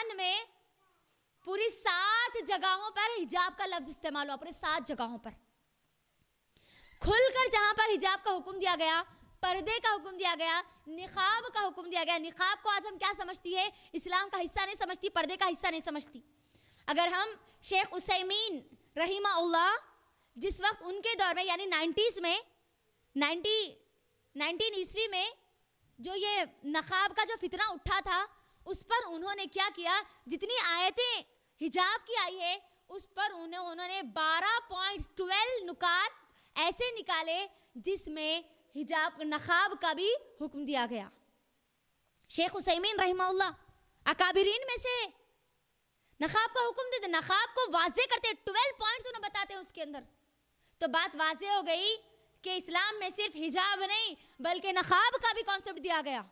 कुरान में पूरी 7 जगहों पर हिजाब का लफ्ज इस्तेमाल हुआ, पूरे 7 जगहों पर खुलकर जहां पर हिजाब का हुक्म दिया गया, पर्दे का हुक्म दिया गया, निकाब का हुक्म दिया गया। निकाब को आज हम क्या समझती है? इस्लाम का हिस्सा नहीं समझती, पर्दे का हिस्सा नहीं समझती। अगर हम शेख उसैमीन रहीमहुल्लाह, जिस वक्त उनके दौर में यानी 90s में 19 ईस्वी में जो ये नकाब का जो फितना उठा था, उस पर उन्होंने क्या किया, जितनी आयतें हिजाब की आई है उस पर उन्होंने 12.12 नुकात ऐसे निकाले जिसमें हिजाब नकाब का भी हुक्म दिया गया। शेख उसैमीन रहिमहुल्लाह अकाबिरीन में से नकाब का हुक्म देते, नकाब को वाजे करते, 12 पॉइंट्स उन्हें बताते हैं उसके अंदर। तो बात वाजे हो गई कि इस्लाम में सिर्फ हिजाब नहीं बल्कि नकाब का भी कॉन्सेप्ट दिया गया।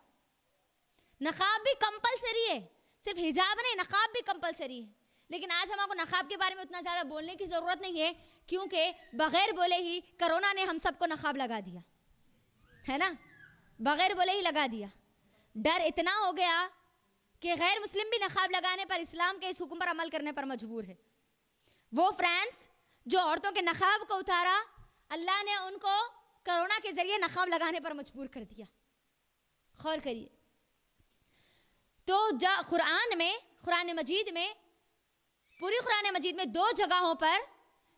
नकाब भी कंपलसरी है, सिर्फ हिजाब नहीं, नकाब भी कंपलसरी है। लेकिन आज हमको नकाब के बारे में उतना ज़्यादा बोलने की ज़रूरत नहीं है, क्योंकि बगैर बोले ही कोरोना ने हम सबको नकाब लगा दिया है ना, बगैर बोले ही लगा दिया। डर इतना हो गया कि गैर मुस्लिम भी नकाब लगाने पर, इस्लाम के इस हुक्म पर अमल करने पर मजबूर है। वो फ्रांस जो औरतों के नकाब को उतारा, अल्लाह ने उनको कोरोना के जरिए नकाब लगाने पर मजबूर कर दिया। गौर करिए, तो कुरान मजीद में, पूरी कुरान मजीद में 2 जगहों पर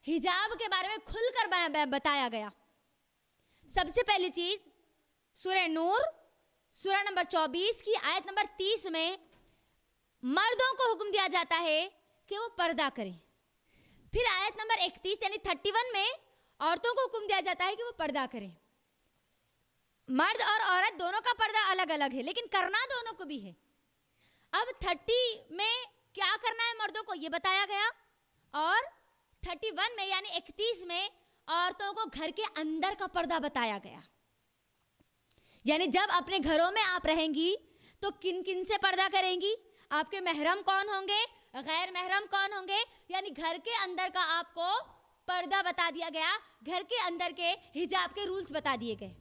हिजाब के बारे में खुलकर बताया गया। सबसे पहली चीज सूरह नूर, सूरह नंबर 24 की आयत नंबर 30 में मर्दों को हुक्म दिया जाता है कि वो पर्दा करें। फिर आयत नंबर 31 यानी 31 में औरतों को हुक्म दिया जाता है कि वो पर्दा करें। मर्द और औरत दोनों का पर्दा अलग अलग है, लेकिन करना दोनों को भी है। अब 30 में क्या करना है मर्दों को, ये बताया गया, और 31 में यानी 31 में औरतों को घर के अंदर का पर्दा बताया गया। यानी जब अपने घरों में आप रहेंगी तो किन किन से पर्दा करेंगी, आपके महरम कौन होंगे, गैर महरम कौन होंगे, यानी घर के अंदर का आपको पर्दा बता दिया गया, घर के अंदर के हिजाब के रूल्स बता दिए गए।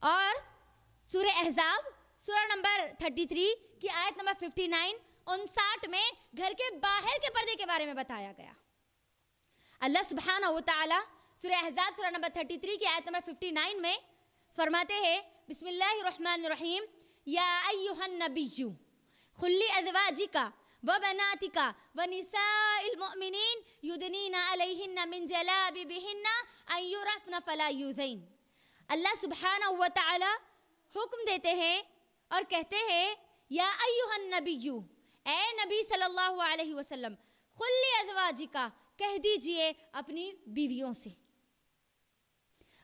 और सूरह अहज़ाब सूरह नंबर 33 की आयत नंबर 59 में घर के बाहर के पर्दे के बारे में बताया गया। अल्लाह सुब्हानहू व तआला सूरह अहज़ाब सूरह नंबर 33 की आयत नंबर 59 में फरमाते हैं, बिस्मिल्लाहिर्रहमानिर्रहीम, या अय्युहन नबिय्यु खुल्ली अज़वाजिका व बनातिका व निसाइल मुमिनीन युदनीना अलैहिन्ना मिन जलाबिबिहिन्ना अन युरफ़ना फला युज़ैन। अल्लाह सुब्हानहू व तआला हुक्म देते हैं और कहते हैं, या अय्युहन नबिय्यु, ए नबी सल्लल्लाहु अलैहि वसल्लम, खुल्ली अज़वाजिका, कह दीजिए अपनी बीवियों से,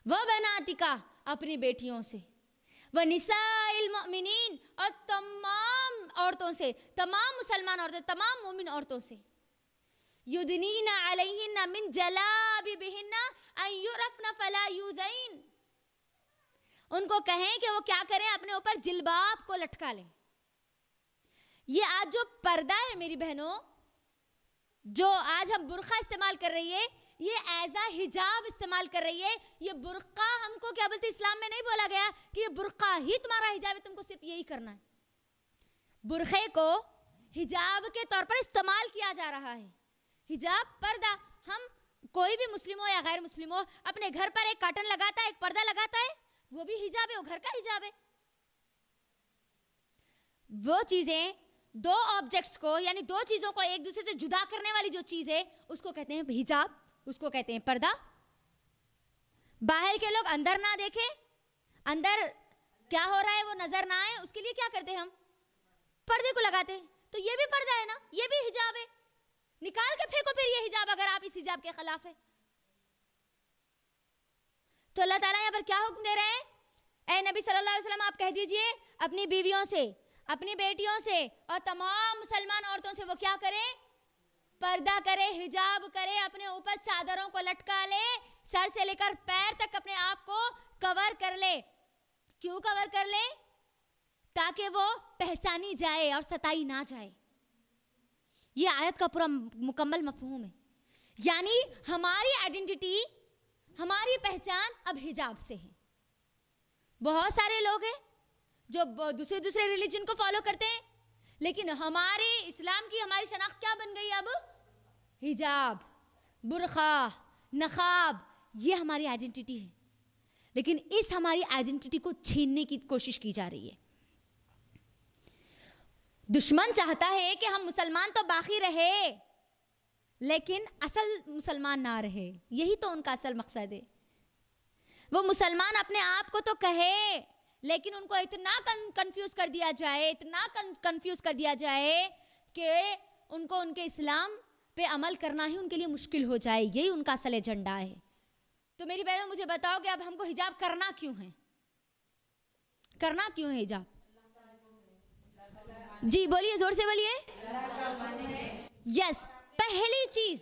व बनातिका, अपनी बेटियों से, व निसाइल मुमिनीन, और तमाम औरतों से, तमाम मुसलमान औरतें, तमाम मोमिन औरतों से, युदनीना अलैहिन्ना मिन जलाबिबिहिन्ना अन युरफ़ना फला युज़ैन, उनको कहें कि वो क्या करें, अपने ऊपर जिल्बाब को लटका लें। ये आज जो पर्दा है मेरी बहनों, जो आज हम बुर्का इस्तेमाल कर रही है, ये एज आ हिजाब इस्तेमाल कर रही है। ये बुर्का हमको क्या बोलते, इस्लाम में नहीं बोला गया कि ये बुर्का ही तुम्हारा हिजाब है, तुमको सिर्फ यही करना है। बुर्खे को हिजाब के तौर पर इस्तेमाल किया जा रहा है। हिजाब, पर्दा, हम कोई भी मुस्लिम हो या गैर मुस्लिम हो, अपने घर पर एक कर्टन लगाता है, एक पर्दा लगाता है, वो भी हिजाब है, वो घर का हिजाब है। वो चीजें, 2 ऑब्जेक्ट्स को यानी 2 चीजों को एक दूसरे से जुदा करने वाली जो चीज है उसको कहते हैं हिजाब, उसको कहते हैं पर्दा। बाहर के लोग अंदर ना देखें, अंदर क्या हो रहा है वो नजर ना आए, उसके लिए क्या करते हैं हम, पर्दे को लगाते हैं। तो ये भी पर्दा है ना, ये भी हिजाब है। निकाल के फेंको फिर ये हिजाब, अगर आप इस हिजाब के खिलाफ है। तो अल्लाह ताला यहाँ पर क्या हुक्म दे रहे हैं, ए नबी सल्लल्लाहु अलैहि वसल्लम, आप कह दीजिए अपनी बीवियों से, अपनी बेटियों से और तमाम मुसलमान औरतों से वो क्या करें, पर्दा करे, हिजाब करे, अपने ऊपर चादरों को लटका ले, सर से लेकर पैर तक अपने आप को कवर कर ले। क्यों कवर कर ले, ताकि वो पहचानी जाए और सताई ना जाए। ये आयत का पूरा मुकम्मल मफहूम है। यानी हमारी आइडेंटिटी, हमारी पहचान अब हिजाब से है। बहुत सारे लोग हैं जो दूसरे रिलीजन को फॉलो करते हैं, लेकिन हमारे इस्लाम की हमारी शनाख्त क्या बन गई अब? हिजाब, बुरखा, नकाब, ये हमारी आइडेंटिटी है। लेकिन इस हमारी आइडेंटिटी को छीनने की कोशिश की जा रही है। दुश्मन चाहता है कि हम मुसलमान तो बाकी रहे, लेकिन असल मुसलमान ना रहे। यही तो उनका असल मकसद है। वो मुसलमान अपने आप को तो कहे, लेकिन उनको इतना कंफ्यूज कर दिया जाए, इतना कंफ्यूज कर दिया जाए कि उनको उनके इस्लाम पे अमल करना ही उनके लिए मुश्किल हो जाए। यही उनका असल एजेंडा है। तो मेरी बहनों, मुझे बताओ कि अब हमको हिजाब करना क्यों है? करना क्यों है हिजाब? जी बोलिए, जोर से बोलिए। यस, पहली चीज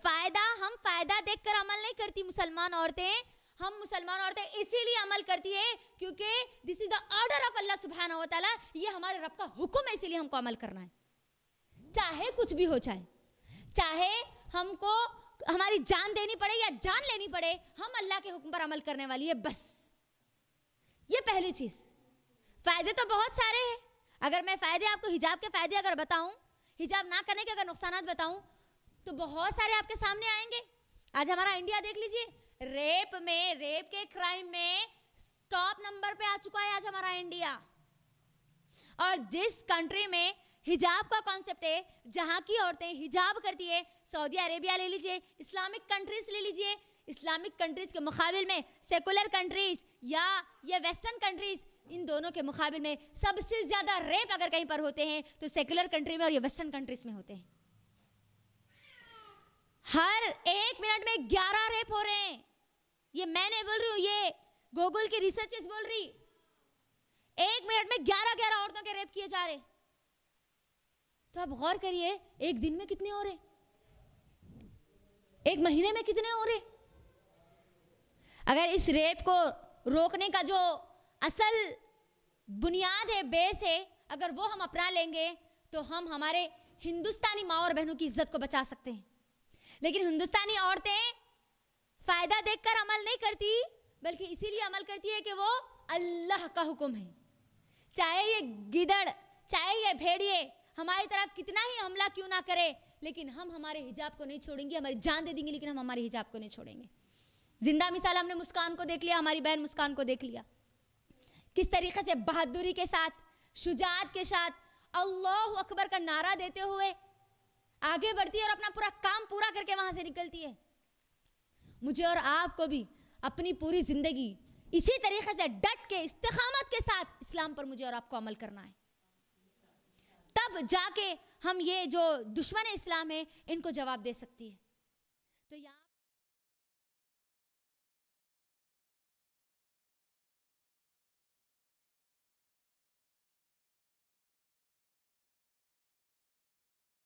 फायदा। हम फायदा देखकर अमल नहीं करती मुसलमान औरतें। हम मुसलमान औरतें इसीलिए अमल करती है क्योंकि this is the order of Allah सुब्हानहू व तआला। ये हमारे रब का हुक्म है, इसीलिए हमको अमल करना है, चाहे कुछ भी हो जाए। चाहे हमको हमारी जान देनी पड़े या जान लेनी पड़े, हम अल्लाह के हुक्म पर अमल करने वाली है, बस। ये पहली चीज। फायदे तो बहुत सारे हैं। अगर मैं फायदे आपको हिजाब के फायदे अगर बताऊं, हिजाब ना करने के अगर नुकसानात बताऊं, तो बहुत सारे आपके सामने आएंगे। आज हमारा इंडिया देख लीजिए, रेप के क्राइम में टॉप नंबर पे आ चुका है आज हमारा इंडिया। और जिस कंट्री में हिजाब का कॉन्सेप्ट है, जहां की औरतें हिजाब करती है, सऊदी अरेबिया ले लीजिए, इस्लामिक कंट्रीज ले लीजिए, इस्लामिक कंट्रीज के मुकाबले में सेकुलर कंट्रीज या ये वेस्टर्न कंट्रीज, इन दोनों के मुकाबले में सबसे ज्यादा रेप अगर कहीं पर होते हैं तो सेकुलर कंट्री में और ये वेस्टर्न कंट्रीज में होते हैं। हर 1 मिनट में 11 रेप हो रहे हैं। ये मैं नहीं बोल रही हूं, ये गूगल की रिसर्चेस बोल रही। 1 मिनट में 11 औरतों के रेप किए जा रहे। तो आप गौर करिए, एक दिन में कितने हो रहे, एक महीने में कितने हो रहे। अगर इस रेप को रोकने का जो असल बुनियाद है, बेस है, अगर वो हम अपना लेंगे तो हम हमारे हिंदुस्तानी माँ और बहनों की इज्जत को बचा सकते हैं। लेकिन हिंदुस्तानी औरतें फायदा देखकर अमल नहीं करती, बल्कि इसीलिए अमल करती है कि वो अल्लाह का हुक्म है। चाहे ये गिदड़, चाहे ये भेड़िए हमारी तरफ कितना ही हमला क्यों ना करे, लेकिन हम हमारे हिजाब को नहीं छोड़ेंगे। हमारी जान दे देंगे, लेकिन हम हमारे हिजाब को नहीं छोड़ेंगे। जिंदा मिसाल हमने मुस्कान को देख लिया, हमारी बहन मुस्कान को देख लिया, किस तरीके से बहादुरी के साथ, शुजाअत के साथ अल्लाह अकबर का नारा देते हुए आगे बढ़ती है और अपना पूरा काम पूरा करके वहां से निकलती है। मुझे और आपको भी अपनी पूरी जिंदगी इसी तरीके से डट के, इस्तिकामत के साथ इस्लाम पर मुझे और आपको अमल करना है। तब जाके हम ये जो दुश्मन इस्लाम है, इनको जवाब दे सकती है। तो यहाँ